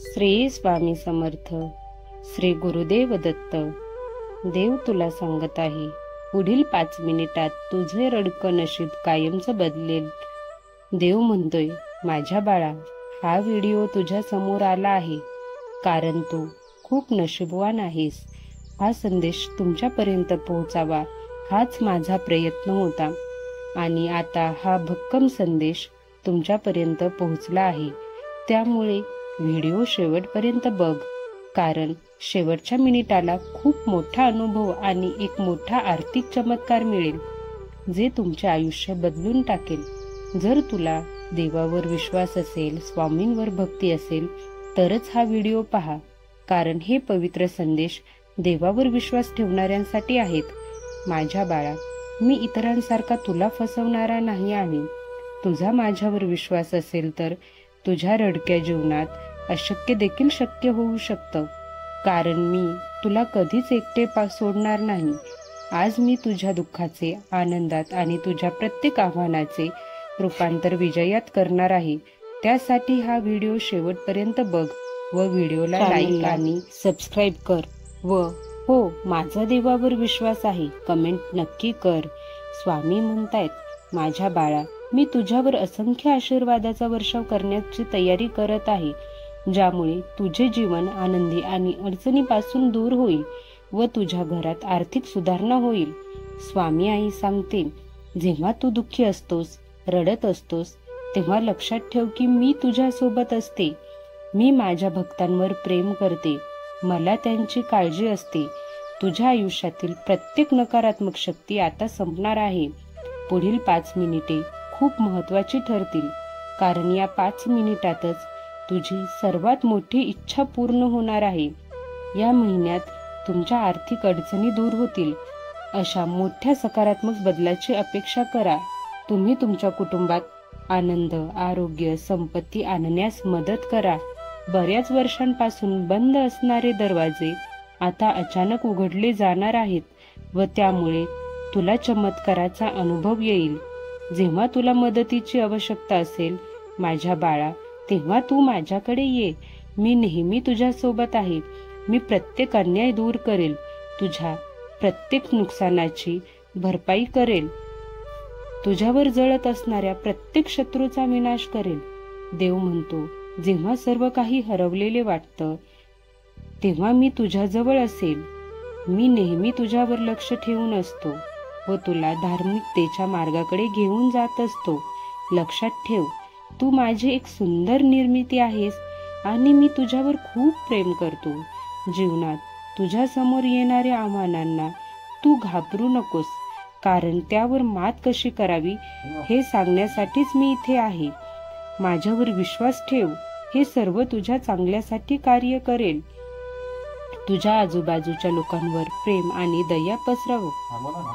श्री स्वामी समर्थ. श्री गुरुदेव दत्त. देव तुला सांगत आहे, पुढील 5 मिनिटात तुझे रडकं नशीब कायमचं बदलेल. देव म्हणतोय, माझ्या बाळा, हा व्हिडिओ तुझ्या समोर आला आहे कारण तू खूप नशीबवान आहेस. हा संदेश तुमच्यापर्यंत पोहोचावा हाच माझा प्रयत्न होता आणि आता हा भक्कम संदेश तुमच्यापर्यंत पोहोचला आहे. त्यामुळे व्हिडिओ शेवटपर्यंत बघ, कारण शेवटच्या मिनिटाला खूप मोठा अनुभव आणि एक मोठा आर्थिक चमत्कार मिळेल, जे तुमचे आयुष्य बदलून टाकेल. जर तुला देवावर विश्वास असेल, स्वामींवर भक्ती असेल, तरच हा व्हिडिओ पहा, कारण हे पवित्र संदेश देवावर विश्वास ठेवणाऱ्यांसाठी आहेत. माझ्या बाळा, मी इतरांसारखा तुला फसवणारा नाही आहे. तुझा माझ्यावर विश्वास असेल तर तुझ्या रडक्या जीवनात अशक्य देखील शक्य होऊ शकतं, कारण मी तुला कधीच एकटे सोडणार नाही. आज मी तुझ्या दुःखाचे आनंदात आणि तुझ्या प्रत्येक आव्हानाचे रूपांतर विजयात करणार आहे. त्यासाठी हा व्हिडिओ शेवटपर्यंत बघ व व्हिडिओला लाईक आणि सबस्क्राईब कर. व हो, माझा देवावर विश्वास आहे कमेंट नक्की कर. स्वामी म्हणतायत, माझ्या बाळा, मी तुझ्यावर असंख्य आशीर्वादाचा वर्षाव करण्याची तयारी करत आहे, ज्यामुळे तुझे जीवन आनंदी आणि अडचणीपासून दूर होईल व तुझ्या घरात आर्थिक सुधारणा होईल. स्वामी आई सांगते, जेव्हा तू दुःखी असतोस, रडत असतोस, तेव्हा लक्षात ठेव की मी तुझ्या सोबत असते. मी माझ्या भक्तांवर प्रेम करते, मला त्यांची काळजी असते. तुझ्या आयुष्यातील प्रत्येक नकारात्मक शक्ती आता संपणार आहे. पुढील 5 मिनिटे खूप महत्त्वाची ठरतील, कारण या 5 मिनिटातच तुझी सर्वात मोठी इच्छा पूर्ण होणार आहे. या महिन्यात तुमच्या आर्थिक अडचणी दूर होतील. अशा मोठ्या सकारात्मक बदलाची अपेक्षा करा. तुम्ही तुमच्या कुटुंबात आनंद, आरोग्य, संपत्ती आणण्यास मदत करा. बऱ्याच वर्षांपासून बंद असणारे दरवाजे आता अचानक उघडले जाणार आहेत व त्यामुळे तुला चमत्काराचा अनुभव येईल. जेव्हा तुला मदतीची आवश्यकता असेल, माझ्या बाळा, तेव्हा तू माझ्याकडे ये. मी नेहमी तुझ्या सोबत आहे. मी प्रत्येक अन्याय दूर करेल, तुझ्या प्रत्येक नुकसानाची भरपाई करेल, तुझ्यावर जळत असणाऱ्या प्रत्येक शत्रूचा विनाश करेल. देव म्हणतो, जेव्हा सर्व काही हरवलेले वाटतं, तेव्हा मी तुझ्याजवळ असेल. मी नेहमी तुझ्यावर लक्ष ठेवून असतो व तुला धार्मिकतेच्या मार्गाकडे घेऊन जात असतो. लक्षात ठेव, तू माझी एक सुंदर निर्मिती आहेस आणि मी तुझ्यावर खूप प्रेम करतो. जीवनात तुझ्या समोर येणाऱ्या आव्हानांना तू घाबरू नकोस, कारण त्यावर मात कशी करावी हे सांगण्यासाठीच मी इथे आहे. माझ्यावर विश्वास ठेव, हे सर्व तुझ्या चांगल्यासाठी कार्य करेल. तुझ्या आजूबाजूच्या लोकांवर प्रेम आणि दया पसरव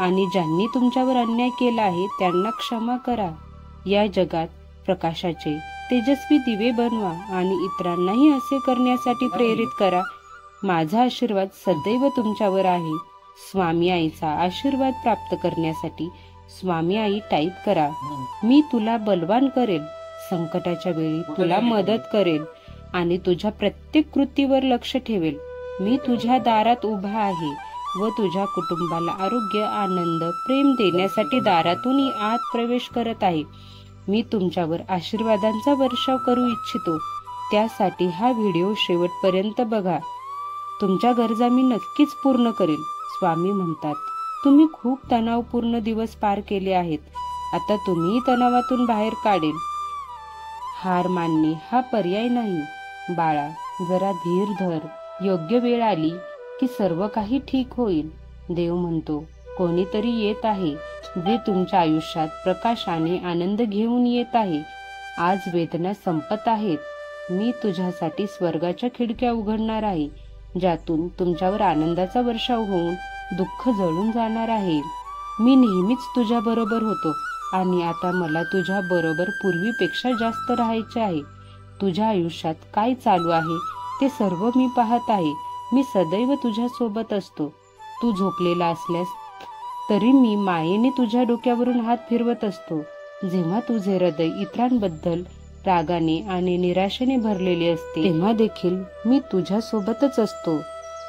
आणि ज्यांनी तुमच्यावर अन्याय केला आहे त्यांना क्षमा करा. या जगात प्रकाशाचे तेजस्वी दिवे बनवा आणि इतरांनाही असे करण्यासाठी प्रेरित करा. माझा आशीर्वाद सदैव तुमच्यावर आहे. स्वामी आईचा आशीर्वाद प्राप्त करण्यासाठी स्वामी आई टाईप करा. मी तुला बलवान करेल, संकटाच्या वेळी तुला मदत करेल आणि तुझ्या प्रत्येक कृतीवर लक्ष ठेवेल. मी तुझ्या दारात उभा आहे व तुझ्या कुटुंबाला आरोग्य, आनंद, प्रेम देण्यासाठी दारातून आत प्रवेश करत आहे. मी तुमच्यावर आशीर्वादांचा वर्षाव करू इच्छितो. त्यासाठी हा व्हिडिओ शेवटपर्यंत बघा. तुमच्या गरजा मी नक्कीच पूर्ण करेल. स्वामी म्हणतात, तुम्ही खूप तणावपूर्ण दिवस पार केले आहेत. आता तुम्ही तणावातून बाहेर काढेल. हार मानणे हा पर्याय नाही. बाळा, जरा धीर धर. योग्य वेळ आली की सर्व काही ठीक होईल. देव म्हणतो, कोणीतरी येत आहे जे तुमच्या आयुष्यात प्रकाशाने आनंद घेऊन येत आहे. आज वेदना संपत आहेत. मी तुझ्यासाठी स्वर्गाच्या खिडक्या उघडणार आहे, ज्यातून तुमच्यावर आनंदाचा वर्षाव होऊन दुःख जळून जाणार आहे. मी नेहमीच तुझ्या बरोबर होतो आणि आता मला तुझ्या बरोबर पूर्वीपेक्षा जास्त राहायचे आहे. तुझ्या आयुष्यात काय चालू आहे ते सर्व मी पाहत आहे. मी सदैव तुझ्या सोबत असतो. तू झोपलेला असल्यास तरी मी मायेने तुझ्या डोक्यावरून हात फिरवत असतो. जेव्हा तुझे हृदय इतरांबद्दल रागाने आणि निराशेने भरलेली असते, तेव्हा देखील मी तुझ्या सोबतच असतो.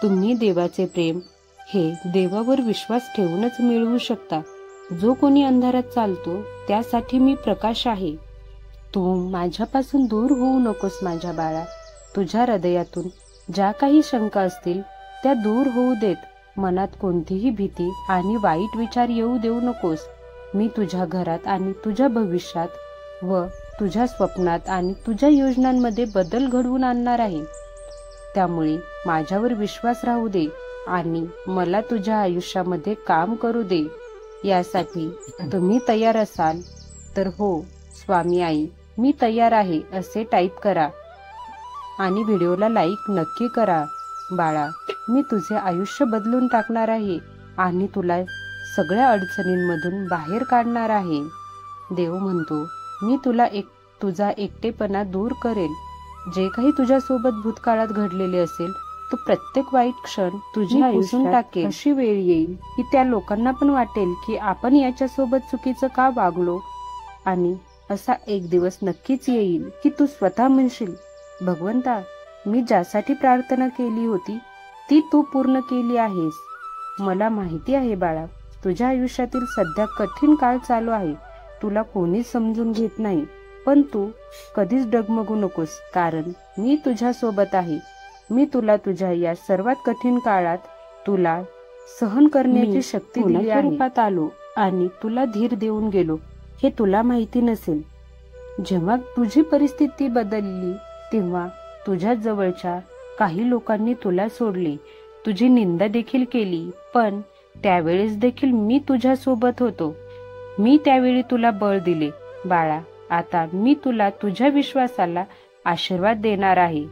तुम्ही देवाचे प्रेम हे देवावर विश्वास ठेवूनच मिळवू शकता. जो कोणी अंधारात चालतो त्यासाठी मी प्रकाश आहे. तू माझ्यापासून दूर होऊ नकोस माझ्या बाळा. तुझ्या हृदयातून ज्या काही शंका असतील त्या दूर होऊ देत. मनात कोणतीही भीती आणि वाईट विचार येऊ देऊ नकोस. मी तुझ्या घरात आणि तुझ्या भविष्यात व तुझ्या स्वप्नात आणि तुझ्या योजनांमध्ये बदल घडवून आणणार आहे. त्यामुळे माझ्यावर विश्वास राहू दे आणि मला तुझ्या आयुष्यामध्ये काम करू दे. यासाठी तुम्ही तयार असाल तर हो स्वामी आई मी तयार आहे असे टाईप करा आणि व्हिडिओला लाईक नक्की करा. बाळा, मी तुझे आयुष्य बदलून टाकणार आहे आणि तुला सगळ्या अडचणींमधून बाहेर काढणार आहे. देव म्हणतो, मी तुला तुझा एकटेपणा दूर करेल. जे काही तुझ्यासोबत भूतकाळात घडलेले असेल तो प्रत्येक वाईट क्षण तुझ्या आयुष्यात टाकेल. अशी वेळ येईल की त्या लोकांना पण वाटेल की आपण याच्यासोबत चुकीचं का वागलो. आणि असा एक दिवस नक्कीच येईल की तू स्वतः म्हणशील, भगवंता मी ज्यासाठी प्रार्थना केली होती ती तू पूर्ण केली आहेस. मला माहिती आहे बाळा, तुझ्या आयुष्यातील सध्या कठीण काळ चालू आहे. तुला कोणीच समजून घेत नाही, पण तू कधीच डगमगू नकोस, कारण मी तुझ्या सोबत आहे. मी तुला तुझ्या या सर्वात कठीण काळात तुला सहन करण्याची शक्ती दिली आहे. रूपात आलो आणि तुला धीर देऊन गेलो हे तुला माहिती नसेल. जेव्हा तुझी परिस्थिती बदलली तेव्हा तुझ्या जवळच्या काही लोकांनी तुला सोडले, तुझी निंदा देखील केली, पण त्यावेळेस देखील मी तुझ्या सोबत होतो. मी त्यावेळी तुला बळ दिले. बाळा, आता मी तुला तुझ्या विश्वासाला आशीर्वाद देणार आहे.